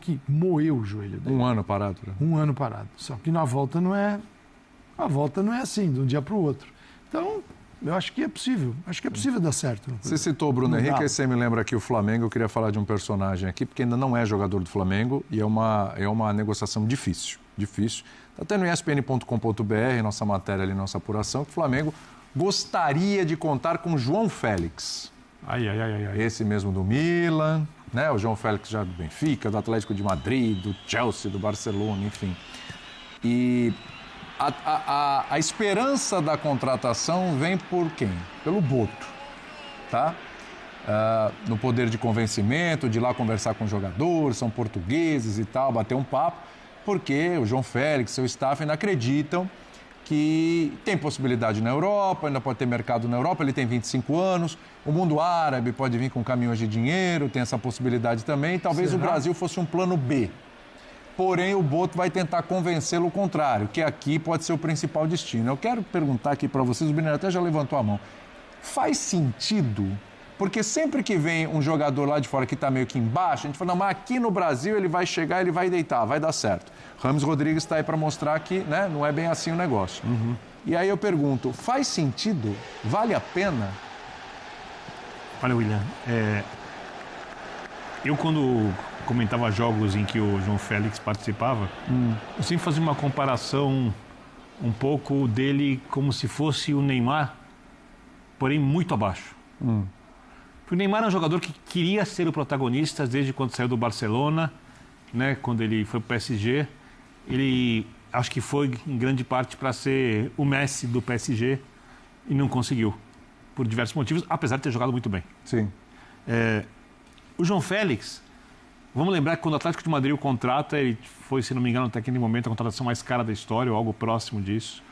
que moeu o joelho dele. Um ano parado. Né? Um ano parado. Só que na volta não é... A volta não é assim, de um dia para o outro. Então, eu acho que é possível. Acho que é possível dar certo. Você citou o Bruno Henrique, aí você me lembra aqui o Flamengo. Eu queria falar de um personagem aqui, porque ainda não é jogador do Flamengo e é uma negociação difícil. Difícil. Está até no espn.com.br, nossa matéria ali, nossa apuração, que o Flamengo gostaria de contar com João Félix. Esse mesmo do Milan, né? O João Félix já do Benfica, do Atlético de Madrid, do Chelsea, do Barcelona, enfim. E a esperança da contratação vem por quem? Pelo Boto, tá? No poder de convencimento, de ir lá conversar com os jogadores, são portugueses e tal, bater um papo, porque o João Félix, seu staff, ainda acreditam que tem possibilidade na Europa, ainda pode ter mercado na Europa, ele tem 25 anos, o mundo árabe pode vir com caminhões de dinheiro, tem essa possibilidade também, talvez o Brasil fosse um plano B. Porém, o Boto vai tentar convencê-lo o contrário, que aqui pode ser o principal destino. Eu quero perguntar aqui para vocês, o Bineiro até já levantou a mão, faz sentido? Porque sempre que vem um jogador lá de fora que está meio que embaixo, a gente fala, não, mas aqui no Brasil ele vai chegar, ele vai deitar, vai dar certo. Rames Rodrigues está aí para mostrar que, né, não é bem assim o negócio. Uhum. E aí eu pergunto, faz sentido? Vale a pena? Olha, William, eu quando comentava jogos em que o João Félix participava, eu sempre fazia uma comparação um pouco dele como se fosse o Neymar, porém muito abaixo. O Neymar é um jogador que queria ser o protagonista desde quando saiu do Barcelona, né, quando ele foi para o PSG. Ele acho que foi em grande parte para ser o Messi do PSG e não conseguiu, por diversos motivos, apesar de ter jogado muito bem. Sim. O João Félix, vamos lembrar que quando o Atlético de Madrid o contrata, ele foi, se não me engano, até aquele momento a contratação mais cara da história, ou algo próximo disso.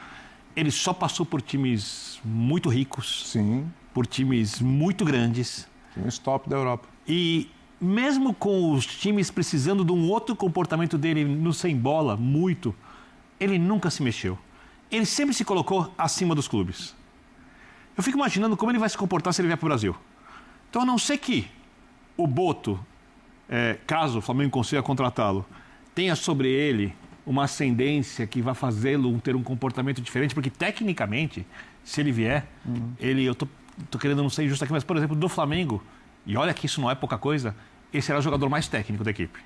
Ele só passou por times muito ricos, sim, por times muito grandes. Times top da Europa. E mesmo com os times precisando de um outro comportamento dele no sem bola, muito, ele nunca se mexeu. Ele sempre se colocou acima dos clubes. Eu fico imaginando como ele vai se comportar se ele vier para o Brasil. Então, a não ser que o Boto, caso o Flamengo consiga contratá-lo, tenha sobre ele uma ascendência que vai fazê-lo ter um comportamento diferente, porque tecnicamente, se ele vier, eu tô querendo não ser injusto aqui, mas, por exemplo, do Flamengo, e olha que isso não é pouca coisa, esse será o jogador mais técnico da equipe.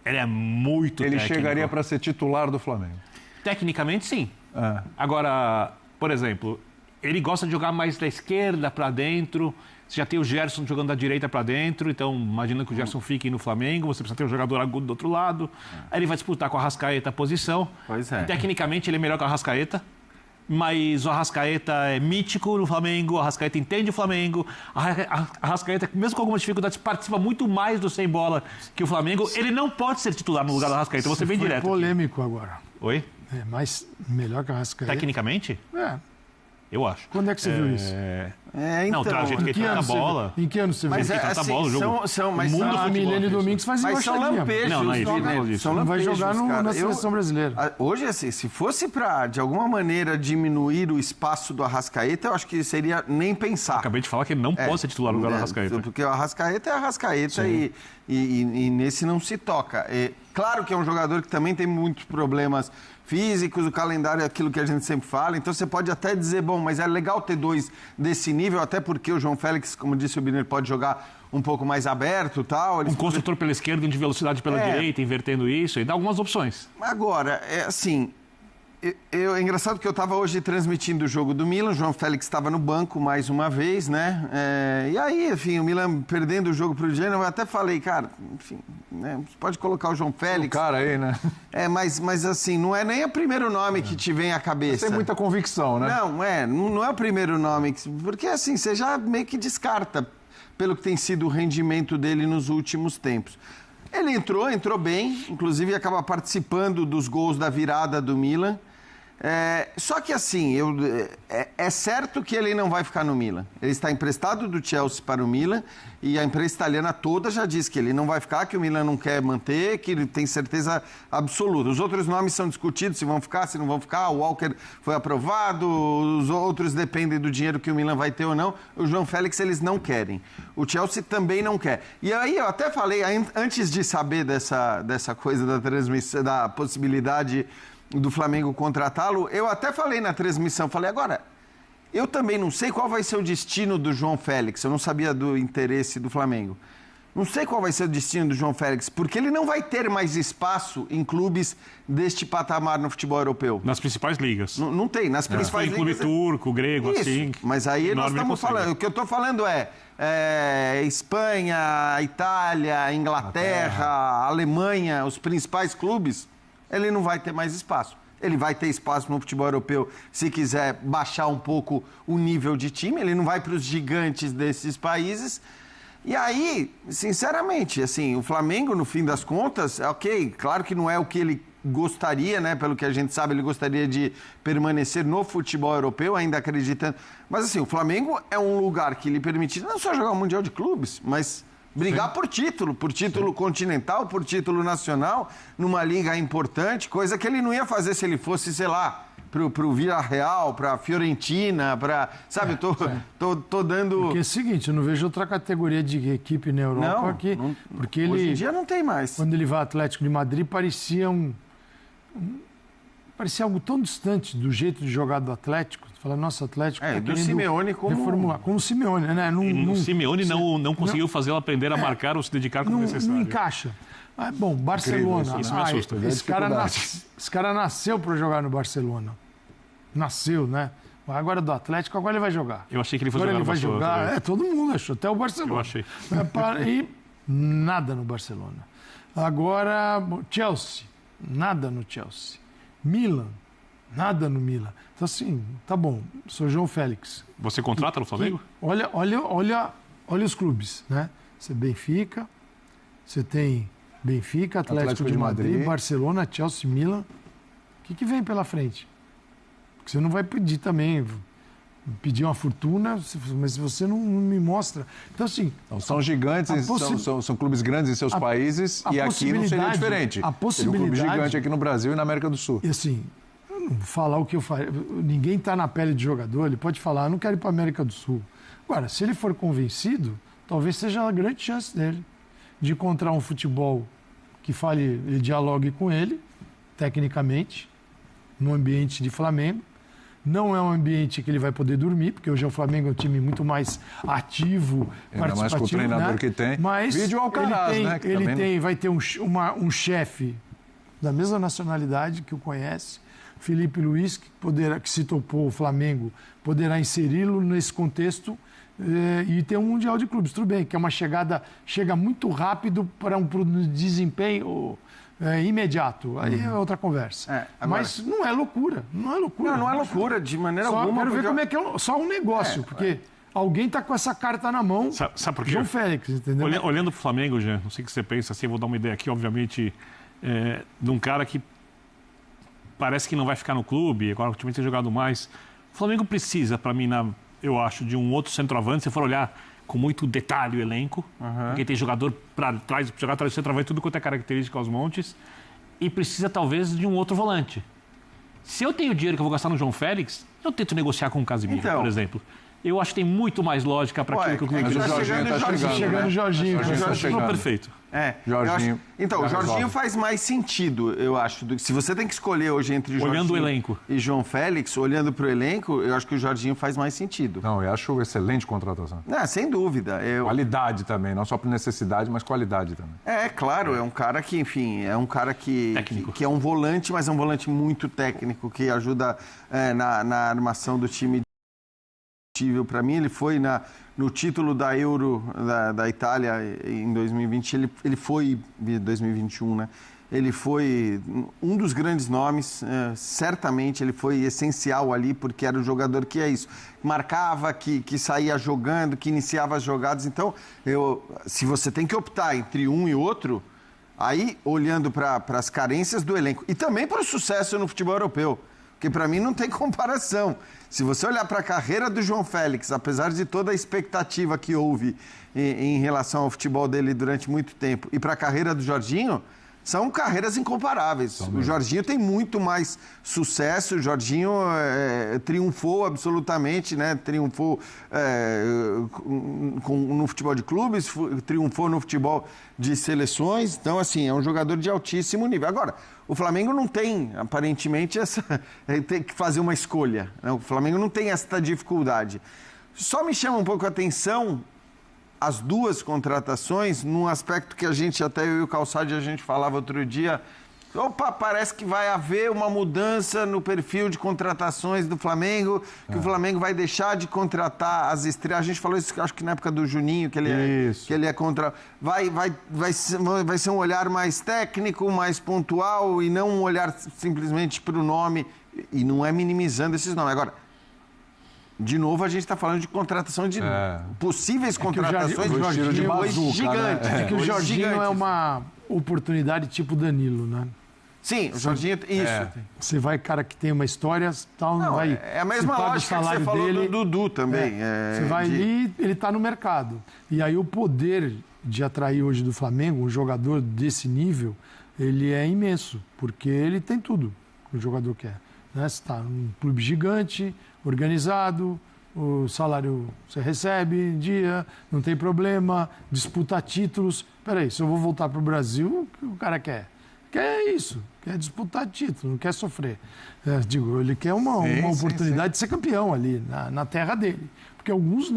Ele é muito técnico. Ele chegaria para ser titular do Flamengo? Tecnicamente, sim. Agora, por exemplo, ele gosta de jogar mais da esquerda para dentro. Você já tem o Gerson jogando da direita para dentro, então imagina que o Gerson fique no Flamengo, você precisa ter um jogador agudo do outro lado. Aí ele vai disputar com o Arrascaeta a posição. Pois é. Tecnicamente, ele é melhor que o Arrascaeta. Mas o Arrascaeta é mítico no Flamengo, o Arrascaeta entende o Flamengo, a Arrascaeta, mesmo com algumas dificuldades, participa muito mais do sem bola que o Flamengo. Ele não pode ser titular no lugar do Arrascaeta, vou ser bem direto. Polêmico agora. Oi? Mas melhor que o Arrascaeta. Tecnicamente? Eu acho. Quando é que você viu isso? Então, o jeito que ele trata a bola. Em que ano você viu? Mas ele trata a bola no jogo. O mundo do Milênio Domingos faz mas são lampejos. Não é isso. Não vai jogar na seleção brasileira. Hoje, assim, se fosse para, de alguma maneira, diminuir o espaço do Arrascaeta, eu acho que seria nem pensar. Eu acabei de falar que ele não pode ser titular no lugar do Arrascaeta. Porque o Arrascaeta é Arrascaeta e nesse não se toca. Claro que é um jogador que também tem muitos problemas físicos, o calendário é aquilo que a gente sempre fala, então você pode até dizer, bom, mas é legal ter dois desse nível, até porque o João Félix, como disse o Biner, pode jogar um pouco mais aberto e tal. Um construtor pela esquerda, um de velocidade pela direita, invertendo isso, e dá algumas opções. Agora, assim, é engraçado que eu estava hoje transmitindo o jogo do Milan, o João Félix estava no banco mais uma vez, né? E aí, enfim, o Milan perdendo o jogo para o Genoa, eu até falei, cara, enfim, né? Você pode colocar o João Félix. O cara aí, né? Mas assim, não é nem o primeiro nome que te vem à cabeça. Tem muita convicção, né? Não é o primeiro nome, porque assim, você já meio que descarta pelo que tem sido o rendimento dele nos últimos tempos. Ele entrou bem, inclusive acaba participando dos gols da virada do Milan. Só que assim, é certo que ele não vai ficar no Milan. Ele está emprestado do Chelsea para o Milan e a imprensa italiana toda já diz que ele não vai ficar, que o Milan não quer manter, que ele tem certeza absoluta. Os outros nomes são discutidos, se vão ficar, se não vão ficar. O Walker foi aprovado, os outros dependem do dinheiro que o Milan vai ter ou não. O João Félix eles não querem. O Chelsea também não quer. E aí eu até falei, antes de saber dessa coisa da transmissão, da possibilidade do Flamengo contratá-lo, eu até falei na transmissão, agora, eu também não sei qual vai ser o destino do João Félix, eu não sabia do interesse do Flamengo. Não sei qual vai ser o destino do João Félix, porque ele não vai ter mais espaço em clubes deste patamar no futebol europeu. Nas principais ligas. Não tem, nas principais ligas. Clube turco, grego, isso, assim. Mas aí nós estamos falando, o que eu estou falando é Espanha, Itália, Inglaterra, Alemanha, os principais clubes, ele não vai ter mais espaço. Ele vai ter espaço no futebol europeu se quiser baixar um pouco o nível de time. Ele não vai para os gigantes desses países. E aí, sinceramente, assim, o Flamengo, no fim das contas, ok, claro que não é o que ele gostaria, né? Pelo que a gente sabe, ele gostaria de permanecer no futebol europeu, ainda acreditando. Mas assim, o Flamengo é um lugar que lhe permite não só jogar o Mundial de Clubes, mas brigar por título continental, por título nacional, numa liga importante, coisa que ele não ia fazer se ele fosse, sei lá, pro Villarreal, pra Fiorentina, sabe, tô dando... Porque é o seguinte, eu não vejo outra categoria de equipe na Europa porque ele... Hoje em dia não tem mais. Quando ele vai ao Atlético de Madrid, parecia algo tão distante do jeito de jogar do Atlético. Fala, nossa, Atlético tá do Simeone como... reformular. Como o Simeone, né? O Simeone não conseguiu fazê-lo aprender a marcar ou se dedicar como necessário. Não encaixa. Mas, bom, Barcelona... Isso me assusta. Esse cara nasceu para jogar no Barcelona. Nasceu, né? Agora do Atlético, agora ele vai jogar. Eu achei que ele fosse jogar no Barcelona. Agora ele vai jogar. Todo mundo achou, até o Barcelona. Eu achei. E nada no Barcelona. Agora, Chelsea. Nada no Chelsea. Milan. Nada no Milan. Então, assim, tá bom. Sou João Félix. Você contrata no Flamengo? Olha os clubes, né? Você Benfica, você tem Benfica, Atlético de Madrid, Barcelona, Chelsea, Milan. O que vem pela frente? Porque você não vai pedir também, pedir uma fortuna, mas você não me mostra. Então, assim... Então, são gigantes, são clubes grandes em seus países e aqui não seria diferente. A possibilidade... Seria um clube gigante aqui no Brasil e na América do Sul. E assim, eu não vou falar o que eu faria. Ninguém está na pele de jogador, ele pode falar, eu não quero ir para a América do Sul. Agora, se ele for convencido, talvez seja a grande chance dele de encontrar um futebol que ele dialogue com ele, tecnicamente, no ambiente de Flamengo. Não é um ambiente que ele vai poder dormir, porque hoje o Flamengo é um time muito mais ativo, ainda participativo, mais com o treinador, né? Que tem. Mas vídeo Alcaraz, né? Vai ter um chefe da mesma nacionalidade que o conhece, Felipe Luiz, que se topou o Flamengo, poderá inseri-lo nesse contexto e ter um Mundial de Clubes. Tudo bem, que é uma chega muito rápido para um desempenho... imediato, aí é outra conversa. Agora... Mas não é loucura, não é loucura. Não é loucura, de maneira alguma. Quero ver como é que é só um negócio, porque alguém está com essa carta na mão. Sabe por quê? João Félix, entendeu? Olhando para o Flamengo, Jean, não sei o que você pensa, assim, vou dar uma ideia aqui, obviamente, de um cara que parece que não vai ficar no clube, agora o time tem jogado mais. O Flamengo precisa, para mim, eu acho, de um outro centroavante, se for olhar com muito detalhe o elenco, porque tem jogador para trás, jogar atrás do centroavante, tudo quanto é característica aos montes, e precisa talvez de um outro volante. Se eu tenho dinheiro que eu vou gastar no João Félix, eu tento negociar com o Casemiro, por exemplo. Eu acho que tem muito mais lógica para aquilo que o clube mas o Jorginho está chegando. O Jorginho está chegando. Perfeito. Jorginho. Então, o Jorginho faz mais sentido, eu acho. Se você tem que escolher hoje entre olhando Jorginho o elenco e João Félix, olhando para o elenco, eu acho que o Jorginho faz mais sentido. Não, eu acho excelente contratação. Sem dúvida. Qualidade também, não só por necessidade, mas qualidade também. Claro, é um cara que, enfim, é um cara que é um volante, mas é um volante muito técnico, que ajuda na armação do time. Para mim, ele foi no título da Euro da Itália em 2020, ele foi, 2021, né? Ele foi um dos grandes nomes, certamente ele foi essencial ali, porque era o jogador que é isso, marcava, que saía jogando, que iniciava as jogadas. Então, se você tem que optar entre um e outro, aí olhando para as carências do elenco e também para o sucesso no futebol europeu. Porque para mim não tem comparação. Se você olhar para a carreira do João Félix, apesar de toda a expectativa que houve em relação ao futebol dele durante muito tempo, e para a carreira do Jorginho, são carreiras incomparáveis. O Jorginho tem muito mais sucesso, o Jorginho triunfou absolutamente, né? Triunfou no futebol de clubes, triunfou no futebol de seleções, então assim, é um jogador de altíssimo nível. Agora, o Flamengo não tem, aparentemente, tem que fazer uma escolha, né? O Flamengo não tem essa dificuldade. Só me chama um pouco a atenção as duas contratações, num aspecto que até eu e o Calçade, a gente falava outro dia, parece que vai haver uma mudança no perfil de contratações do Flamengo, que o Flamengo vai deixar de contratar as estrelas. A gente falou isso, acho que na época do Juninho, que ele é contra... Vai ser um olhar mais técnico, mais pontual, e não um olhar simplesmente para o nome, e não é minimizando esses nomes. Agora, de novo, a gente está falando de contratação de possíveis contratações de gigantes. Né? É que o Jorginho é uma oportunidade tipo Danilo, né? Sim, o Jorginho... Isso. Você vai, cara que tem uma história, tal, não vai... É a mesma lógica que você falou do Dudu também. Você vai ali, ele está no mercado. E aí o poder de atrair hoje do Flamengo, um jogador desse nível, ele é imenso, porque ele tem tudo que o jogador quer. Né? Você está num clube gigante, organizado, o salário você recebe em dia, não tem problema, disputa títulos. Peraí, se eu vou voltar para o Brasil, o que o cara quer? Quer isso, quer disputar título, não quer sofrer. Ele quer uma oportunidade de ser campeão ali, na terra dele. Porque alguns,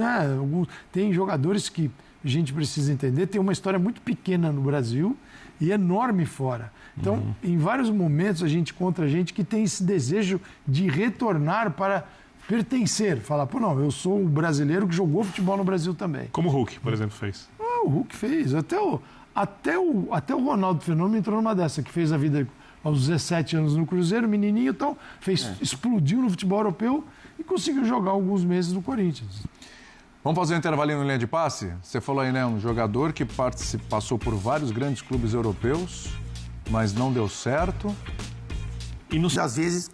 tem jogadores que a gente precisa entender, tem uma história muito pequena no Brasil e enorme fora. Então, em vários momentos, a gente encontra gente que tem esse desejo de retornar para pertencer. Falar, eu sou o brasileiro que jogou futebol no Brasil também. Como o Hulk, por exemplo, fez. O Hulk fez. Até o Ronaldo Fenômeno entrou numa dessa, que fez a vida aos 17 anos no Cruzeiro, menininho, então explodiu no futebol europeu e conseguiu jogar alguns meses no Corinthians. Vamos fazer um intervalinho no linha de passe? Você falou aí, né? Um jogador que passou por vários grandes clubes europeus, mas não deu certo. E às vezes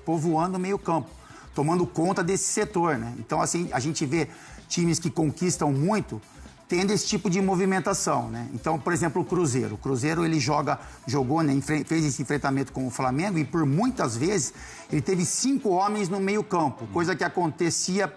povoando o meio-campo, tomando conta desse setor, né? Então, assim, a gente vê times que conquistam muito tendo esse tipo de movimentação, né? Então, por exemplo, o Cruzeiro. O Cruzeiro, ele jogou, né? Fez esse enfrentamento com o Flamengo e, por muitas vezes, ele teve 5 homens no meio-campo, coisa que acontecia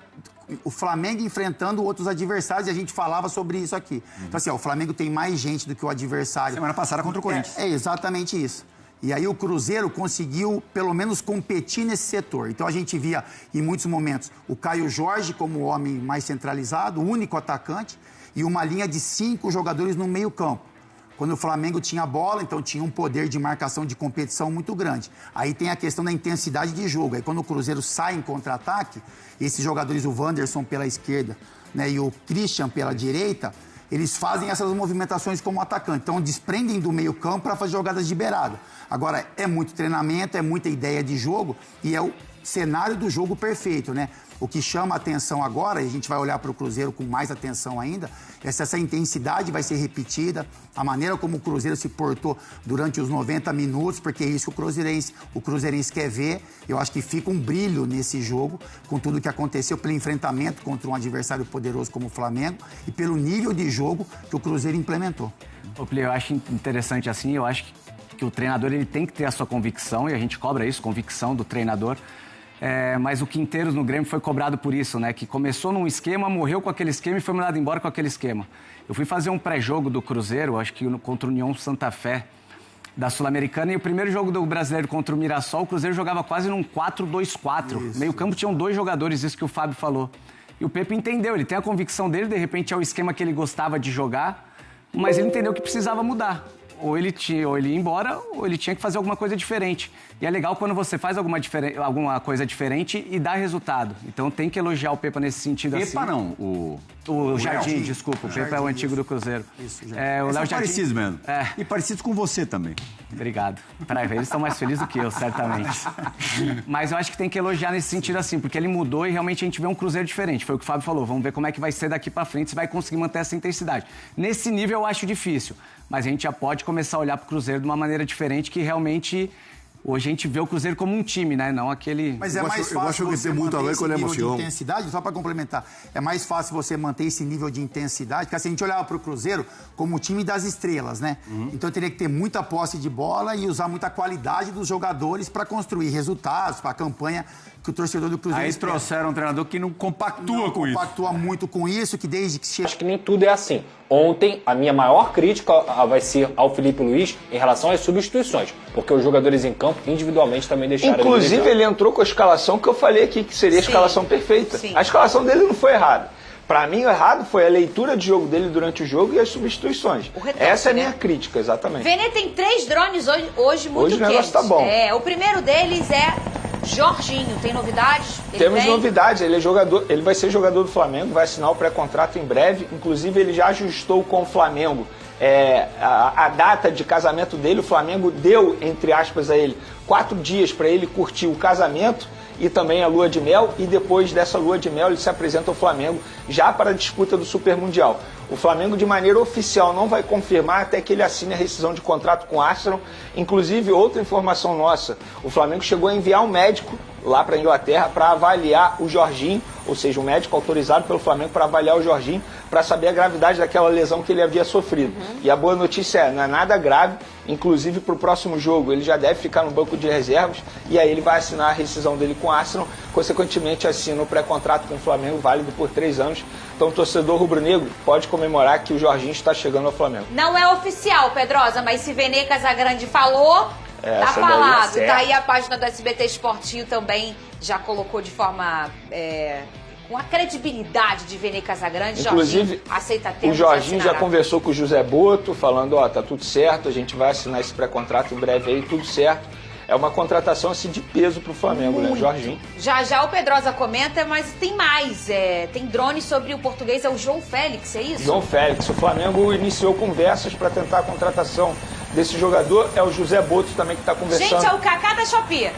o Flamengo enfrentando outros adversários, e a gente falava sobre isso aqui. Então, assim, o Flamengo tem mais gente do que o adversário. Semana passada contra o Corinthians. É exatamente isso. E aí o Cruzeiro conseguiu, pelo menos, competir nesse setor. Então a gente via, em muitos momentos, o Caio Jorge como o homem mais centralizado, o único atacante, e uma linha de 5 jogadores no meio-campo. Quando o Flamengo tinha a bola, então tinha um poder de marcação de competição muito grande. Aí tem a questão da intensidade de jogo. Aí quando o Cruzeiro sai em contra-ataque, esses jogadores, o Wanderson pela esquerda, né, e o Christian pela direita, eles fazem essas movimentações como atacante. Então, desprendem do meio-campo para fazer jogadas de beirada. Agora, é muito treinamento, é muita ideia de jogo e é o cenário do jogo perfeito, né? O que chama a atenção agora, e a gente vai olhar para o Cruzeiro com mais atenção ainda, é se essa intensidade vai ser repetida, a maneira como o Cruzeiro se portou durante os 90 minutos, porque é isso que o cruzeirense quer ver. Eu acho que fica um brilho nesse jogo, com tudo que aconteceu pelo enfrentamento contra um adversário poderoso como o Flamengo e pelo nível de jogo que o Cruzeiro implementou. Eu acho interessante assim, eu acho que o treinador ele tem que ter a sua convicção, e a gente cobra isso, convicção do treinador. Mas o Quinteiros no Grêmio foi cobrado por isso, né? Que começou num esquema, morreu com aquele esquema e foi mandado embora com aquele esquema. Eu fui fazer um pré-jogo do Cruzeiro, acho que contra o União Santa Fé, da Sul-Americana, e o primeiro jogo do Brasileiro contra o Mirassol, o Cruzeiro jogava quase num 4-2-4. Meio campo tinham 2 jogadores, isso que o Fábio falou. E o Pepe entendeu, ele tem a convicção dele, de repente é o esquema que ele gostava de jogar, mas ele entendeu que precisava mudar. Ou ele ia embora, ou ele tinha que fazer alguma coisa diferente. E é legal quando você faz alguma coisa diferente e dá resultado. Então tem que elogiar o Pepa nesse sentido assim. Pepa não, o Jardim, desculpa. O Pepa é o antigo do Cruzeiro. Isso, o Léo Jardim. Parecidos mesmo. E parecidos com você também. Obrigado. Eles estão mais felizes do que eu, certamente. Mas eu acho que tem que elogiar nesse sentido assim, porque ele mudou e realmente a gente vê um Cruzeiro diferente. Foi o que o Fábio falou. Vamos ver como é que vai ser daqui pra frente, se vai conseguir manter essa intensidade. Nesse nível eu acho difícil, mas a gente já pode começar a olhar pro Cruzeiro de uma maneira diferente, que realmente Hoje a gente vê o Cruzeiro como um time, né? Não aquele... Mas é mais fácil você manter esse nível de intensidade, só para complementar, é mais fácil você manter esse nível de intensidade, porque assim, a gente olhava para o Cruzeiro como o time das estrelas, né? Então teria que ter muita posse de bola e usar muita qualidade dos jogadores para construir resultados, para a campanha que o torcedor do Cruzeiro Aí espera. trouxeram um treinador que não compactua com isso. Não compactua muito com isso, que desde que chega... Acho que nem tudo é assim. Ontem, a minha maior crítica vai ser ao Felipe Luiz em relação às substituições, porque os jogadores em campo, individualmente, também deixaram... Inclusive, ele entrou com a escalação que eu falei aqui, que seria a escalação perfeita. A escalação dele não foi errada. Para mim, o errado foi a leitura de jogo dele durante o jogo e as substituições. Essa é a minha crítica, exatamente. Vene tem 3 drones hoje muito quentes. Hoje o negócio tá bom. O primeiro deles é Jorginho. Tem novidades? Temos novidades. Ele é jogador, ele vai ser jogador do Flamengo, vai assinar o pré-contrato em breve. Inclusive, ele já ajustou com o Flamengo a data de casamento dele. O Flamengo deu, entre aspas, a ele 4 dias para ele curtir o casamento e também a lua de mel, e depois dessa lua de mel ele se apresenta ao Flamengo já para a disputa do Super Mundial. O Flamengo, de maneira oficial, não vai confirmar até que ele assine a rescisão de contrato com o Arsenal. Inclusive, outra informação nossa, o Flamengo chegou a enviar um médico lá para a Inglaterra para avaliar o Jorginho, ou seja, um médico autorizado pelo Flamengo para avaliar o Jorginho, para saber a gravidade daquela lesão que ele havia sofrido. E a boa notícia não é nada grave, inclusive para o próximo jogo ele já deve ficar no banco de reservas, e aí ele vai assinar a rescisão dele com o Arsenal, consequentemente assina o pré-contrato com o Flamengo, válido por 3 anos. Então o torcedor rubro-negro pode comemorar que o Jorginho está chegando ao Flamengo. Não é oficial, Pedrosa, mas se Vene Casagrande falou, tá falado. Tá aí a página do SBT Esportinho também, já colocou de forma... com a credibilidade de Vene Casagrande. Inclusive, Jorginho aceita termos. O Jorginho já conversou com o José Boto, falando, tá tudo certo, a gente vai assinar esse pré-contrato em breve aí, tudo certo. É uma contratação assim de peso pro Flamengo, né, Jorginho? Já o Pedrosa comenta, mas tem mais. Tem drone sobre o português, é o João Félix, é isso? João Félix. O Flamengo iniciou conversas para tentar a contratação desse jogador. É o José Boto também que está conversando. Gente, é o Kaká da Shopee.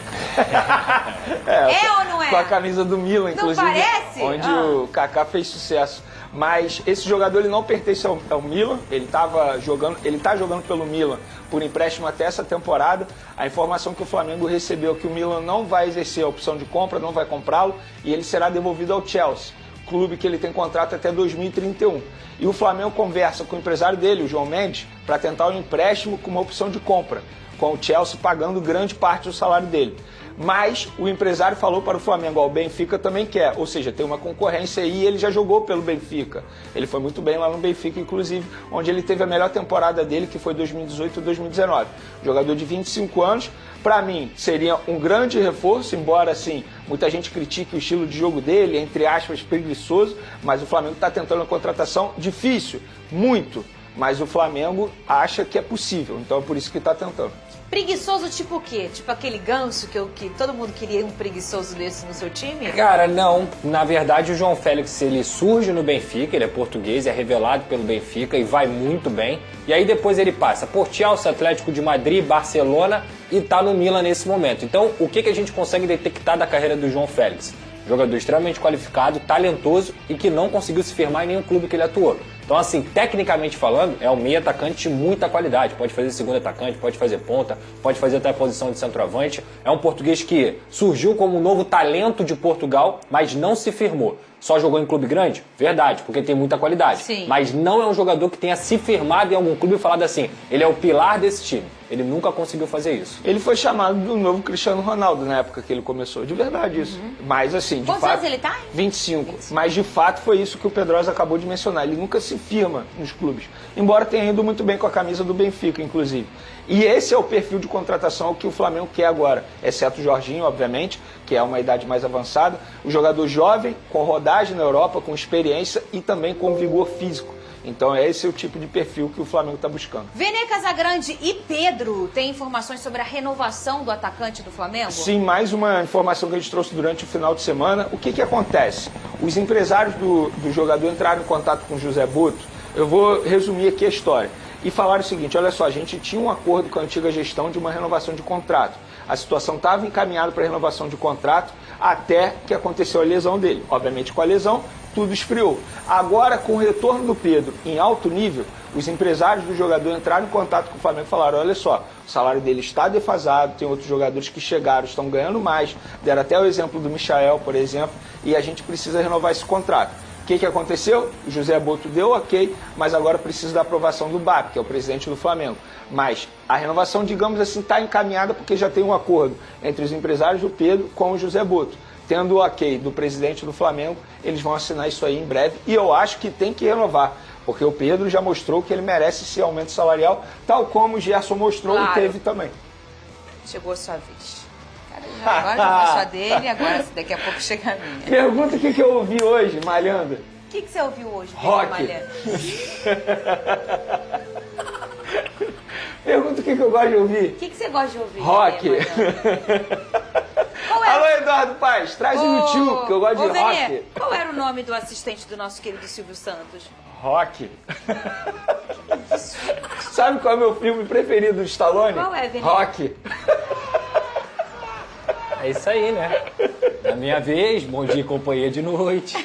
É ou não é? Com a camisa do Milan, inclusive. Não parece? Onde o Kaká fez sucesso. Mas esse jogador ele não pertence ao Milan, ele tá jogando pelo Milan por empréstimo até essa temporada. A informação que o Flamengo recebeu é que o Milan não vai exercer a opção de compra, não vai comprá-lo, e ele será devolvido ao Chelsea, clube que ele tem contrato até 2031. E o Flamengo conversa com o empresário dele, o João Mendes, para tentar um empréstimo com uma opção de compra, com o Chelsea pagando grande parte do salário dele. Mas o empresário falou para o Flamengo, o Benfica também quer, ou seja, tem uma concorrência aí, e ele já jogou pelo Benfica. Ele foi muito bem lá no Benfica, inclusive, onde ele teve a melhor temporada dele, que foi 2018 e 2019. Jogador de 25 anos, para mim, seria um grande reforço, embora, assim, muita gente critique o estilo de jogo dele, entre aspas, preguiçoso, mas o Flamengo está tentando uma contratação difícil, muito, mas o Flamengo acha que é possível, então é por isso que está tentando. Preguiçoso tipo o quê? Tipo aquele Ganso que todo mundo queria um preguiçoso desse no seu time? Cara, não. Na verdade, o João Félix, ele surge no Benfica, ele é português, é revelado pelo Benfica e vai muito bem. E aí depois ele passa por Chelsea, Atlético de Madrid, Barcelona e tá no Milan nesse momento. Então, o que a gente consegue detectar da carreira do João Félix? Jogador extremamente qualificado, talentoso e que não conseguiu se firmar em nenhum clube que ele atuou. Então, assim, tecnicamente falando, é um meio atacante de muita qualidade. Pode fazer segundo atacante, pode fazer ponta, pode fazer até a posição de centroavante. É um português que surgiu como um novo talento de Portugal, mas não se firmou. Só jogou em clube grande? Verdade, porque tem muita qualidade. Sim. Mas não é um jogador que tenha se firmado em algum clube e falado assim, ele é o pilar desse time. Ele nunca conseguiu fazer isso. Ele foi chamado do novo Cristiano Ronaldo na época que ele começou. De verdade isso. Mas assim, de Quantos fato... anos ele tá? 25. Mas de fato foi isso que o Pedrosa acabou de mencionar. Ele nunca se firma nos clubes. Embora tenha ido muito bem com a camisa do Benfica, inclusive. E esse é o perfil de contratação que o Flamengo quer agora. Exceto o Jorginho, obviamente, que é uma idade mais avançada. O jogador jovem, com rodagem na Europa, com experiência e também com vigor físico. Então esse é o tipo de perfil que o Flamengo está buscando. Vene Casagrande e Pedro têm informações sobre a renovação do atacante do Flamengo? Sim, mais uma informação que a gente trouxe durante o final de semana. O que acontece? Os empresários do jogador entraram em contato com o José Boto. Eu vou resumir aqui a história. E falaram o seguinte, olha só, a gente tinha um acordo com a antiga gestão de uma renovação de contrato. A situação estava encaminhada para renovação de contrato, até que aconteceu a lesão dele. Obviamente, com a lesão, tudo esfriou. Agora, com o retorno do Pedro em alto nível, os empresários do jogador entraram em contato com o Flamengo e falaram, olha só, o salário dele está defasado, tem outros jogadores que chegaram, estão ganhando mais, deram até o exemplo do Michael, por exemplo, e a gente precisa renovar esse contrato. O que aconteceu? O José Boto deu ok, mas agora precisa da aprovação do BAP, que é o presidente do Flamengo. Mas a renovação, digamos assim, está encaminhada porque já tem um acordo entre os empresários do Pedro com o José Boto. Tendo o ok do presidente do Flamengo, eles vão assinar isso aí em breve e eu acho que tem que renovar, porque o Pedro já mostrou que ele merece esse aumento salarial, tal como o Gerson mostrou e teve também. Chegou a sua vez. Agora já foi só dele, agora daqui a pouco chega a minha. Pergunta o que eu ouvi hoje, malhando. O que você ouviu hoje, rock. malhando? Pergunta o que eu gosto de ouvir. O que você gosta de ouvir? Rock. Alô, Eduardo Paes, traz o YouTube, que eu gosto de rock. Qual era o nome do assistente do nosso querido Silvio Santos? Rock. Sabe qual é o meu filme preferido do Stallone? Qual é, Venê? Rock. É isso aí, né? Na minha vez, bom dia e companhia de noite.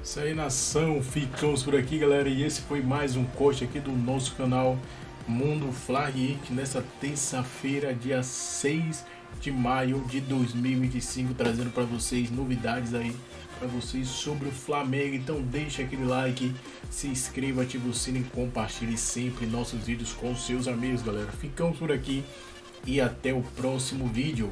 Isso aí, nação. Ficamos por aqui, galera. E esse foi mais um corte aqui do nosso canal Mundo Flag nessa terça-feira, dia 6 de maio de 2025, trazendo para vocês novidades aí para vocês sobre o Flamengo. Então deixa aquele like, se inscreva, ative o sino e compartilhe sempre nossos vídeos com seus amigos, galera. Ficamos por aqui e até o próximo vídeo.